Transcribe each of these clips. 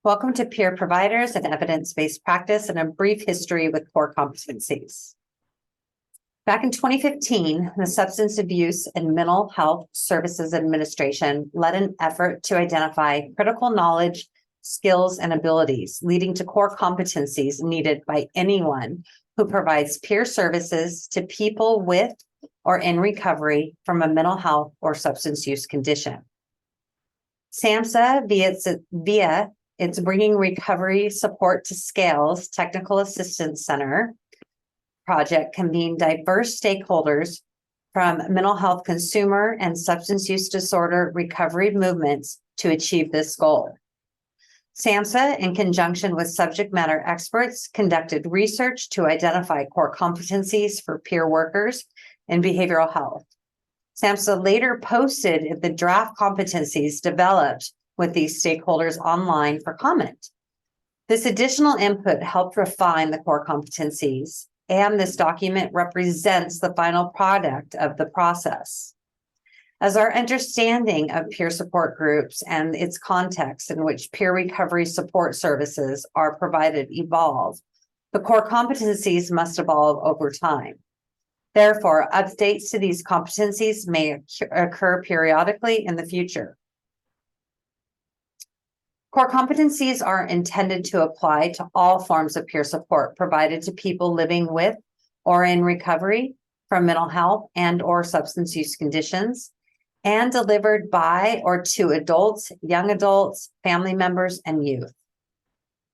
Welcome to Peer Providers and Evidence-Based Practice and a brief history with core competencies. Back in 2015, the Substance Abuse and Mental Health Services Administration led an effort to identify critical knowledge, skills, and abilities leading to core competencies needed by anyone who provides peer services to people with or in recovery from a mental health or substance use condition. SAMHSA, via its Bringing Recovery Support to Scale's Technical Assistance Center project, convened diverse stakeholders from mental health, consumer, and substance use disorder recovery movements to achieve this goal. SAMHSA, in conjunction with subject matter experts, conducted research to identify core competencies for peer workers in behavioral health. SAMHSA later posted the draft competencies developed with these stakeholders online for comment. This additional input helped refine the core competencies, and this document represents the final product of the process. As our understanding of peer support groups and its context in which peer recovery support services are provided evolve, the core competencies must evolve over time. Therefore, updates to these competencies may occur periodically in the future. Core competencies are intended to apply to all forms of peer support provided to people living with or in recovery from mental health and or substance use conditions, and delivered by or to adults, young adults, family members, and youth.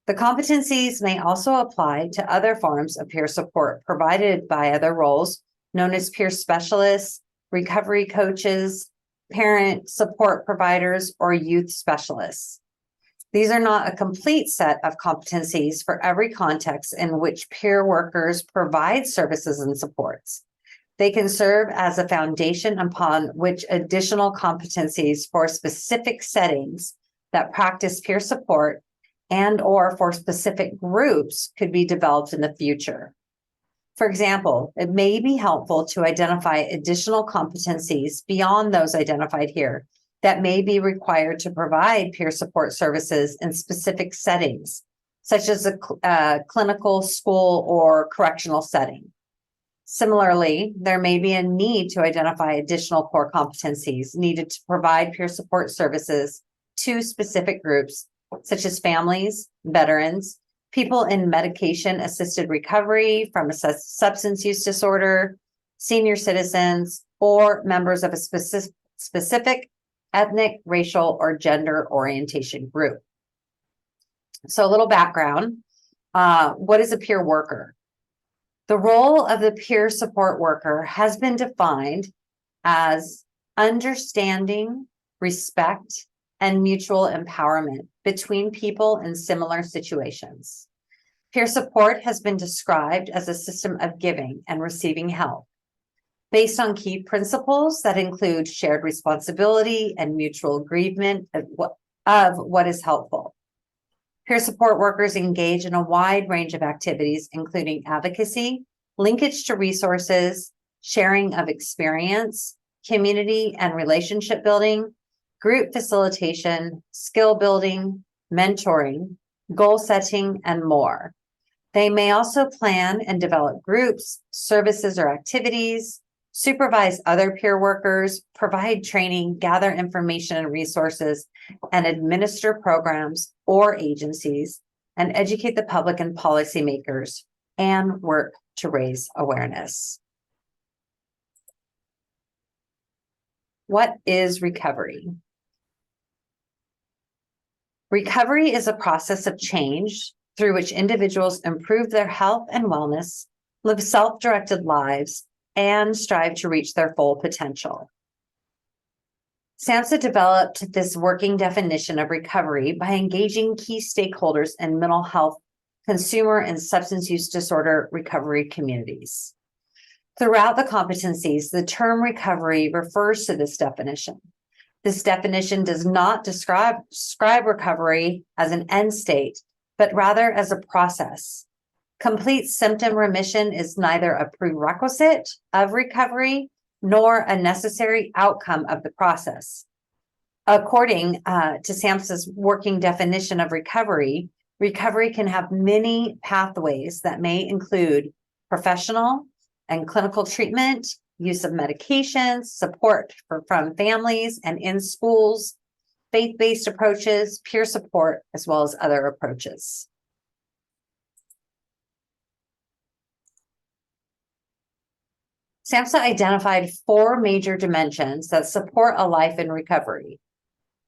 The competencies may also apply to other forms of peer support provided by other roles known as peer specialists, recovery coaches, parent support providers, or youth specialists. These are not a complete set of competencies for every context in which peer workers provide services and supports. They can serve as a foundation upon which additional competencies for specific settings that practice peer support and or for specific groups could be developed in the future. For example, it may be helpful to identify additional competencies beyond those identified here that may be required to provide peer support services in specific settings, such as a clinical, school, or correctional setting. Similarly, there may be a need to identify additional core competencies needed to provide peer support services to specific groups, such as families, veterans, people in medication-assisted recovery from a substance use disorder, senior citizens, or members of a specific ethnic, racial, or gender orientation group. So a little background. What is a peer worker? The role of the peer support worker has been defined as understanding, respect, and mutual empowerment between people in similar situations. Peer support has been described as a system of giving and receiving help, based on key principles that include shared responsibility and mutual agreement of what is helpful. Peer support workers engage in a wide range of activities, including advocacy, linkage to resources, sharing of experience, community and relationship building, group facilitation, skill building, mentoring, goal setting, and more. They may also plan and develop groups, services, or activities, supervise other peer workers, provide training, gather information and resources, and administer programs or agencies, and educate the public and policymakers, and work to raise awareness. What is recovery? Recovery is a process of change through which individuals improve their health and wellness, live self-directed lives, and strive to reach their full potential. SAMHSA developed this working definition of recovery by engaging key stakeholders in mental health, consumer, and substance use disorder recovery communities. Throughout the competencies, the term recovery refers to this definition. This definition does not describe recovery as an end state, but rather as a process. Complete symptom remission is neither a prerequisite of recovery nor a necessary outcome of the process. According to SAMHSA's working definition of recovery, recovery can have many pathways that may include professional and clinical treatment, use of medications, support from families and in schools, faith-based approaches, peer support, as well as other approaches. SAMHSA identified 4 major dimensions that support a life in recovery.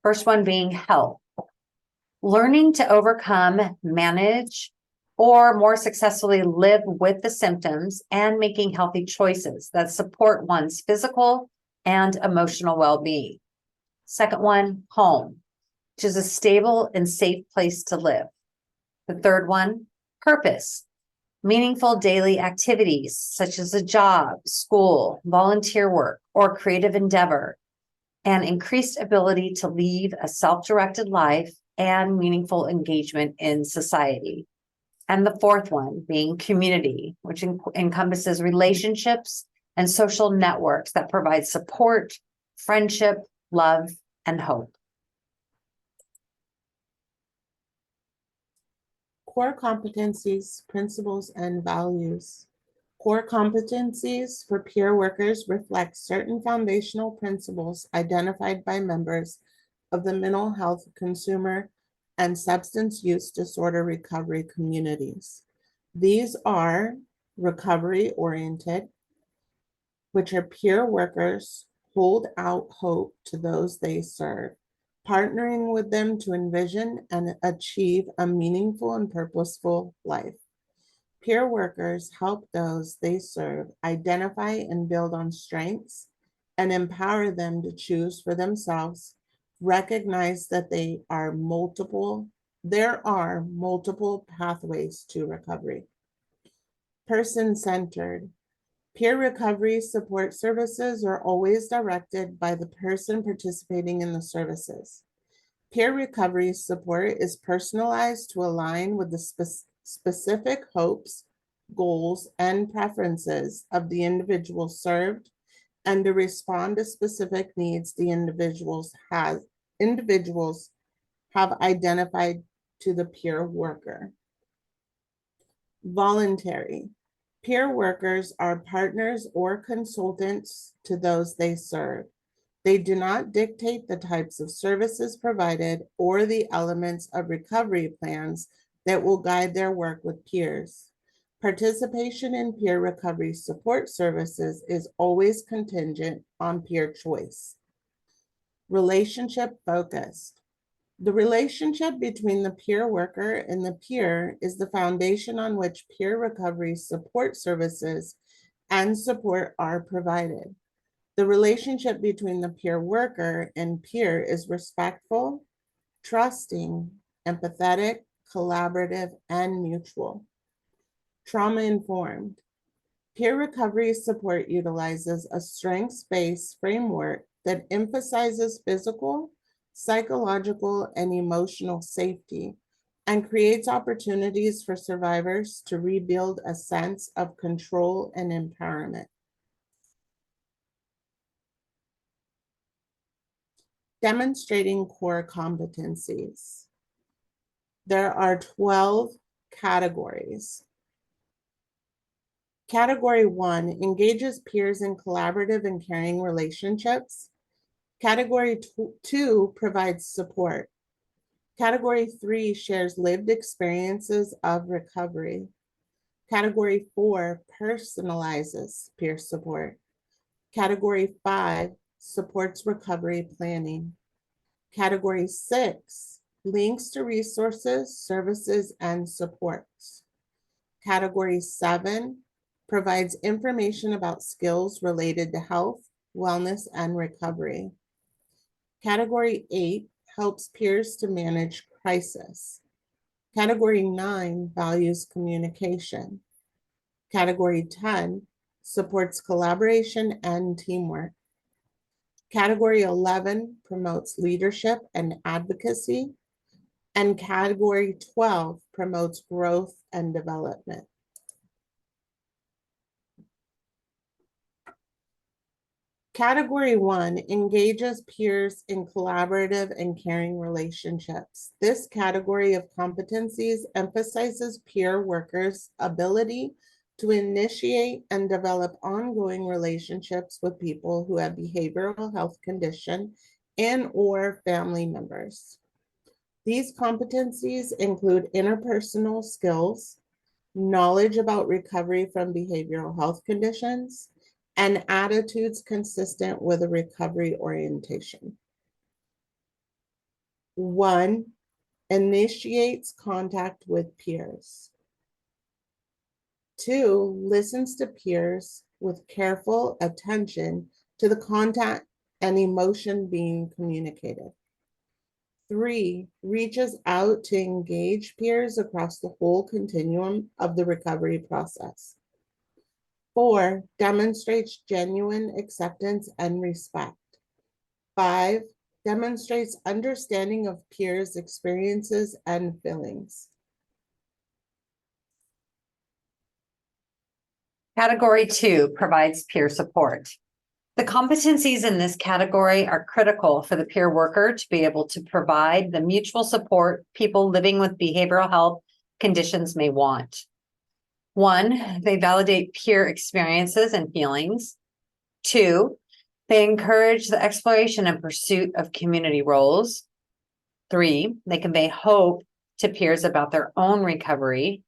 First one being health. Learning to overcome, manage, or more successfully live with the symptoms and making healthy choices that support one's physical and emotional well-being. Second one, home, which is a stable and safe place to live. The third one, purpose, meaningful daily activities such as a job, school, volunteer work, or creative endeavor, and increased ability to lead a self-directed life and meaningful engagement in society. And the fourth one being community, which encompasses relationships and social networks that provide support, friendship, love, and hope. Core competencies, principles, and values. Core competencies for peer workers reflect certain foundational principles identified by members of the mental health, consumer, and substance use disorder recovery communities. These are recovery-oriented, which are peer workers hold out hope to those they serve, partnering with them to envision and achieve a meaningful and purposeful life. Peer workers help those they serve identify and build on strengths and empower them to choose for themselves, recognize that there are multiple pathways to recovery. Person-centered. Peer recovery support services are always directed by the person participating in the services. Peer recovery support is personalized to align with the specific hopes, goals, and preferences of the individual served and to respond to specific needs the individuals have identified to the peer worker. Voluntary. Peer workers are partners or consultants to those they serve. They do not dictate the types of services provided or the elements of recovery plans that will guide their work with peers. Participation in peer recovery support services is always contingent on peer choice. Relationship focused. The relationship between the peer worker and the peer is the foundation on which peer recovery support services and support are provided. The relationship between the peer worker and peer is respectful, trusting, empathetic, collaborative, and mutual. Trauma-informed. Peer recovery support utilizes a strengths-based framework that emphasizes physical, psychological, and emotional safety and creates opportunities for survivors to rebuild a sense of control and empowerment. Demonstrating core competencies. There are 12 categories. Category 1 engages peers in collaborative and caring relationships. Category 2 provides support. Category 3 shares lived experiences of recovery. Category 4 personalizes peer support. Category 5 supports recovery planning. Category 6 links to resources, services, and supports. Category 7 provides information about skills related to health, wellness, and recovery. Category 8 helps peers to manage crisis. Category 9 values communication. Category 10 supports collaboration and teamwork. Category 11 promotes leadership and advocacy. And Category 12 promotes growth and development. Category 1 engages peers in collaborative and caring relationships. This category of competencies emphasizes peer workers' ability to initiate and develop ongoing relationships with people who have behavioral health condition and/or family members. These competencies include interpersonal skills, knowledge about recovery from behavioral health conditions, and attitudes consistent with a recovery orientation. 1, initiates contact with peers. 2, listens to peers with careful attention to the content and emotion being communicated. 3, reaches out to engage peers across the whole continuum of the recovery process. 4, demonstrates genuine acceptance and respect. 5, demonstrates understanding of peers' experiences and feelings. Category 2 provides peer support. The competencies in this category are critical for the peer worker to be able to provide the mutual support people living with behavioral health conditions may want. 1, they validate peer experiences and feelings. 2, they encourage the exploration and pursuit of community roles. 3, they convey hope to peers about their own recovery.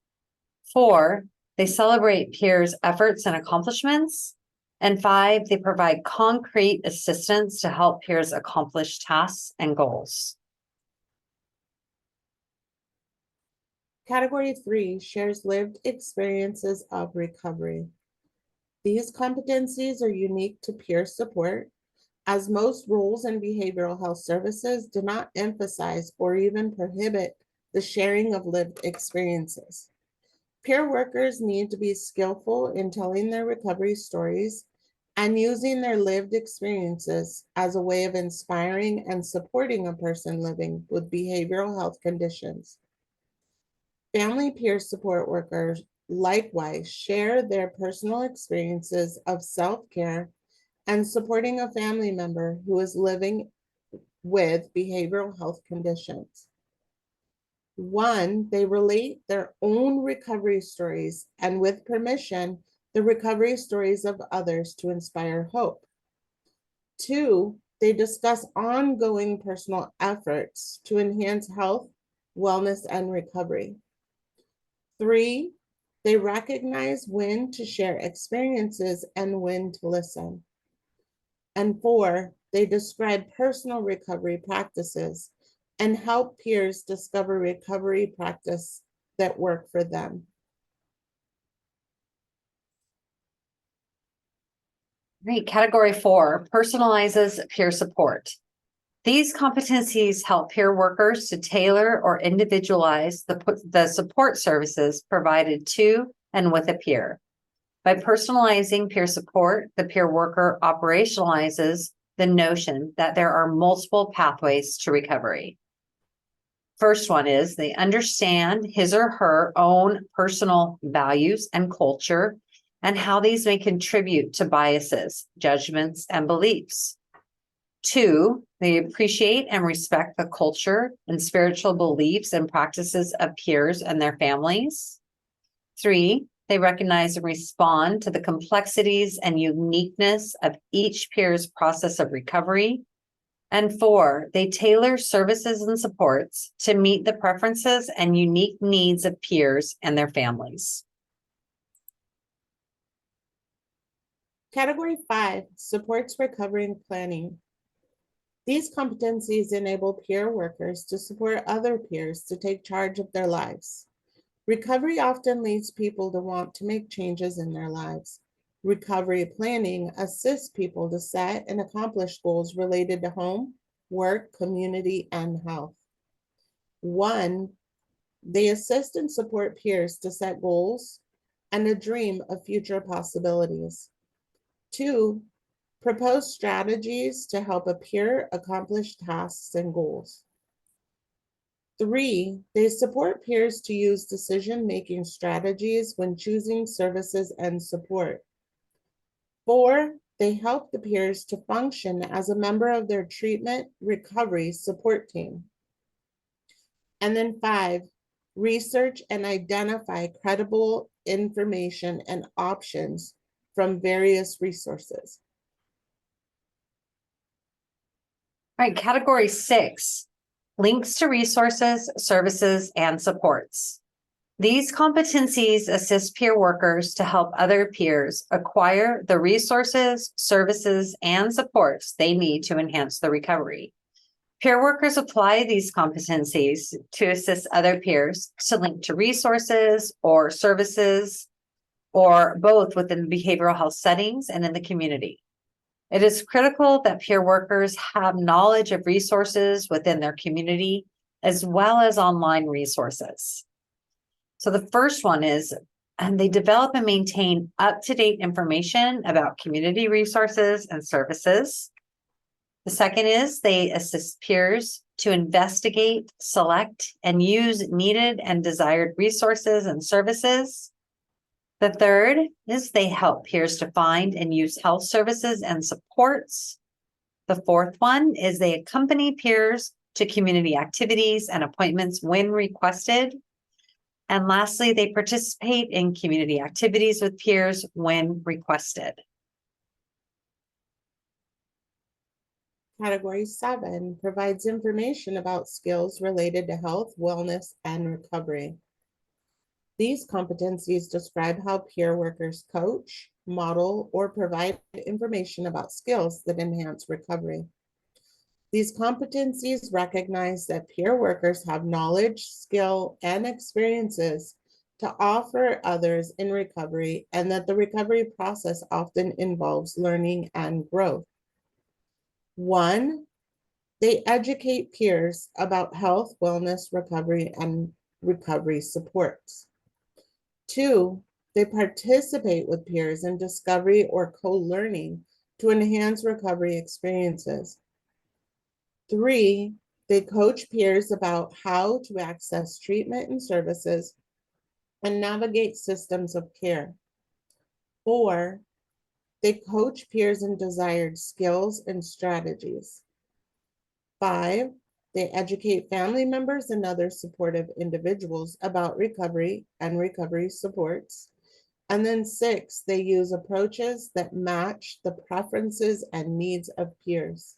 4, they celebrate peers' efforts and accomplishments. And 5, they provide concrete assistance to help peers accomplish tasks and goals. Category 3 shares lived experiences of recovery. These competencies are unique to peer support, as most roles in behavioral health services do not emphasize or even prohibit the sharing of lived experiences. Peer workers need to be skillful in telling their recovery stories and using their lived experiences as a way of inspiring and supporting a person living with behavioral health conditions. Family peer support workers likewise share their personal experiences of self-care and supporting a family member who is living with behavioral health conditions. 1, they relate their own recovery stories and, with permission, the recovery stories of others to inspire hope. 2, they discuss ongoing personal efforts to enhance health, wellness, and recovery. 3, they recognize when to share experiences and when to listen. And 4, they describe personal recovery practices and help peers discover recovery practice that work for them. Great. Category 4 personalizes peer support. These competencies help peer workers to tailor or individualize the support services provided to and with a peer. By personalizing peer support, the peer worker operationalizes the notion that there are multiple pathways to recovery. First one is they understand his or her own personal values and culture and how these may contribute to biases, judgments, and beliefs. 2, they appreciate and respect the culture and spiritual beliefs and practices of peers and their families. 3, they recognize and respond to the complexities and uniqueness of each peer's process of recovery. And 4, they tailor services and supports to meet the preferences and unique needs of peers and their families. Category 5 supports recovery and planning. These competencies enable peer workers to support other peers to take charge of their lives. Recovery often leads people to want to make changes in their lives. Recovery planning assists people to set and accomplish goals related to home, work, community, and health. 1, they assist and support peers to set goals and a dream of future possibilities. 2, propose strategies to help a peer accomplish tasks and goals. 3, they support peers to use decision-making strategies when choosing services and support. 4, They help the peers to function as a member of their treatment recovery support team. And then 5, research and identify credible information and options from various resources. All right, category 6, links to resources, services, and supports. These competencies assist peer workers to help other peers acquire the resources, services, and supports they need to enhance the recovery. Peer workers apply these competencies to assist other peers to link to resources or services, or both within behavioral health settings and in the community. It is critical that peer workers have knowledge of resources within their community as well as online resources. So the first one is, and they develop and maintain up-to-date information about community resources and services. The second is they assist peers to investigate, select, and use needed and desired resources and services. The third is they help peers to find and use health services and supports. The fourth one is they accompany peers to community activities and appointments when requested. And lastly, they participate in community activities with peers when requested. Category 7 provides information about skills related to health, wellness, and recovery. These competencies describe how peer workers coach, model, or provide information about skills that enhance recovery. These competencies recognize that peer workers have knowledge, skill, and experiences to offer others in recovery, and that the recovery process often involves learning and growth. 1, they educate peers about health, wellness, recovery, and recovery supports. 2, they participate with peers in discovery or co-learning to enhance recovery experiences. 3, they coach peers about how to access treatment and services and navigate systems of care. 4, they coach peers in desired skills and strategies. 5, they educate family members and other supportive individuals about recovery and recovery supports. And then 6, they use approaches that match the preferences and needs of peers.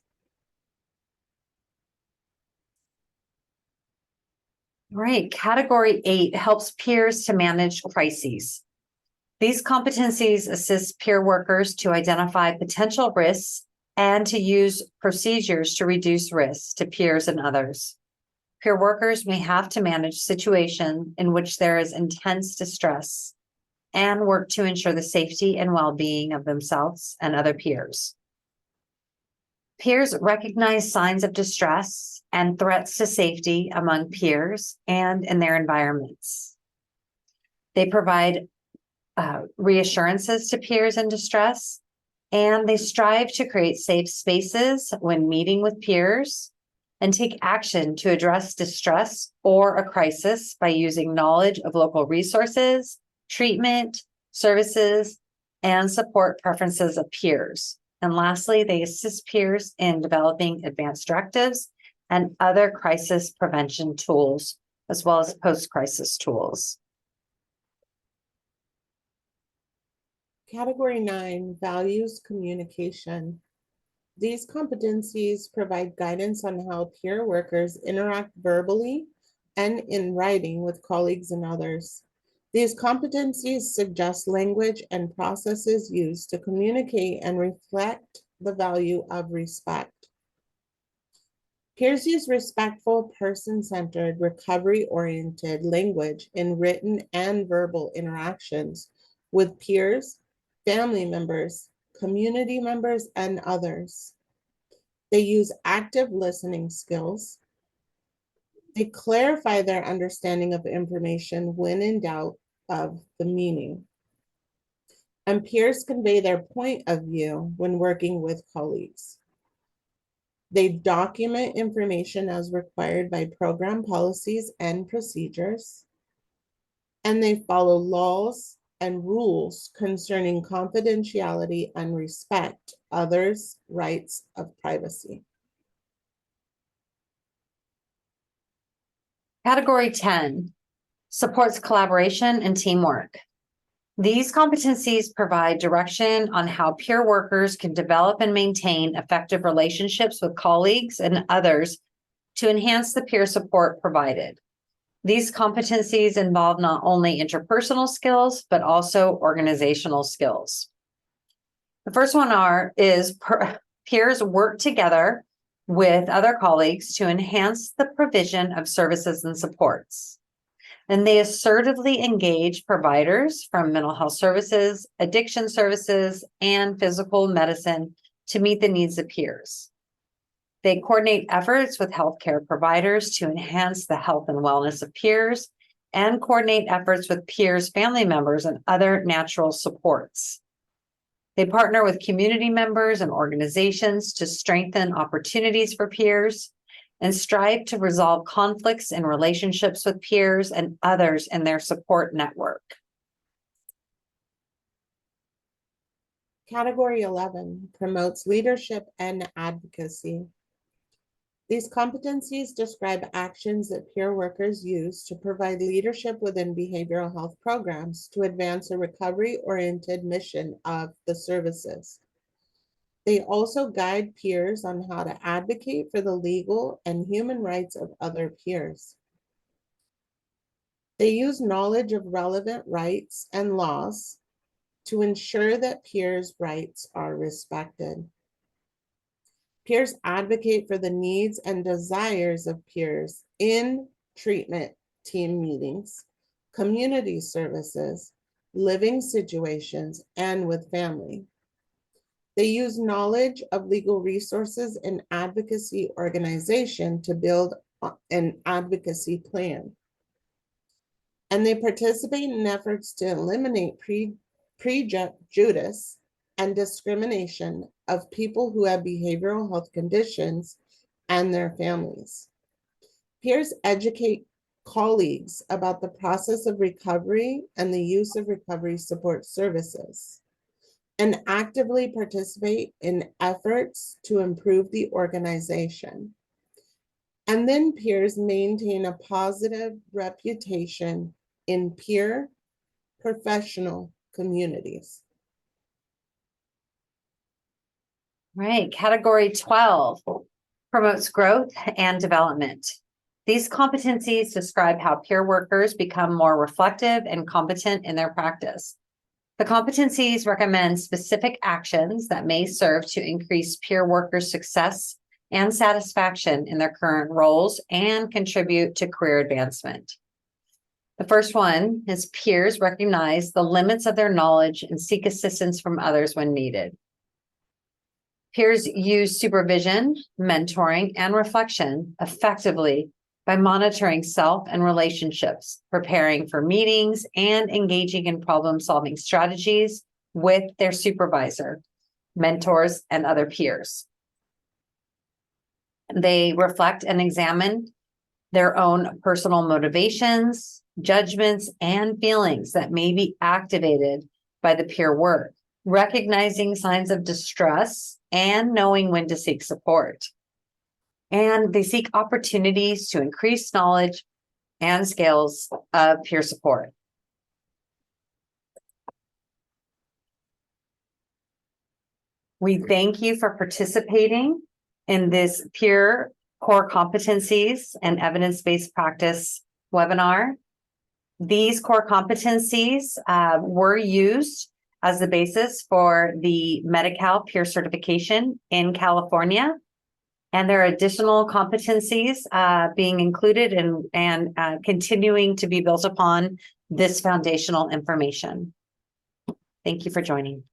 Right. Category 8 helps peers to manage crises. These competencies assist peer workers to identify potential risks and to use procedures to reduce risks to peers and others. Peer workers may have to manage situations in which there is intense distress and work to ensure the safety and well-being of themselves and other peers. Peers recognize signs of distress and threats to safety among peers and in their environments. They provide reassurances to peers in distress, and they strive to create safe spaces when meeting with peers and take action to address distress or a crisis by using knowledge of local resources, treatment, services, and support preferences of peers. And lastly, they assist peers in developing advanced directives and other crisis prevention tools, as well as post-crisis tools. Category 9, values communication. These competencies provide guidance on how peer workers interact verbally and in writing with colleagues and others. These competencies suggest language and processes used to communicate and reflect the value of respect. Peers use respectful, person-centered, recovery-oriented language in written and verbal interactions with peers, family members, community members, and others. They use active listening skills. They clarify their understanding of information when in doubt of the meaning. And peers convey their point of view when working with colleagues. They document information as required by program policies and procedures. And they follow laws, and rules concerning confidentiality and respect others' rights of privacy. Category 10 supports collaboration and teamwork. These competencies provide direction on how peer workers can develop and maintain effective relationships with colleagues and others to enhance the peer support provided. These competencies involve not only interpersonal skills, but also organizational skills. The first one is peers work together with other colleagues to enhance the provision of services and supports. And they assertively engage providers from mental health services, addiction services, and physical medicine to meet the needs of peers. They coordinate efforts with healthcare providers to enhance the health and wellness of peers and coordinate efforts with peers, family members, and other natural supports. They partner with community members and organizations to strengthen opportunities for peers and strive to resolve conflicts in relationships with peers and others in their support network. Category 11 promotes leadership and advocacy. These competencies describe actions that peer workers use to provide leadership within behavioral health programs to advance a recovery-oriented mission of the services. They also guide peers on how to advocate for the legal and human rights of other peers. They use knowledge of relevant rights and laws to ensure that peers' rights are respected. Peers advocate for the needs and desires of peers in treatment team meetings, community services, living situations, and with family. They use knowledge of legal resources and advocacy organization to build an advocacy plan. And they participate in efforts to eliminate prejudice and discrimination of people who have behavioral health conditions and their families. Peers educate colleagues about the process of recovery and the use of recovery support services, and actively participate in efforts to improve the organization. And then peers maintain a positive reputation in peer professional communities. Right, category 12 promotes growth and development. These competencies describe how peer workers become more reflective and competent in their practice. The competencies recommend specific actions that may serve to increase peer workers' success and satisfaction in their current roles and contribute to career advancement. The first one is peers recognize the limits of their knowledge and seek assistance from others when needed. Peers use supervision, mentoring, and reflection effectively by monitoring self and relationships, preparing for meetings, and engaging in problem-solving strategies with their supervisor, mentors, and other peers. They reflect and examine their own personal motivations, judgments, and feelings that may be activated by the peer work, recognizing signs of distress and knowing when to seek support. And they seek opportunities to increase knowledge and skills of peer support. We thank you for participating in this peer core competencies and evidence-based practice webinar. These core competencies were used as the basis for the Medi-Cal peer certification in California. And there are additional competencies being included and continuing to be built upon this foundational information. Thank you for joining.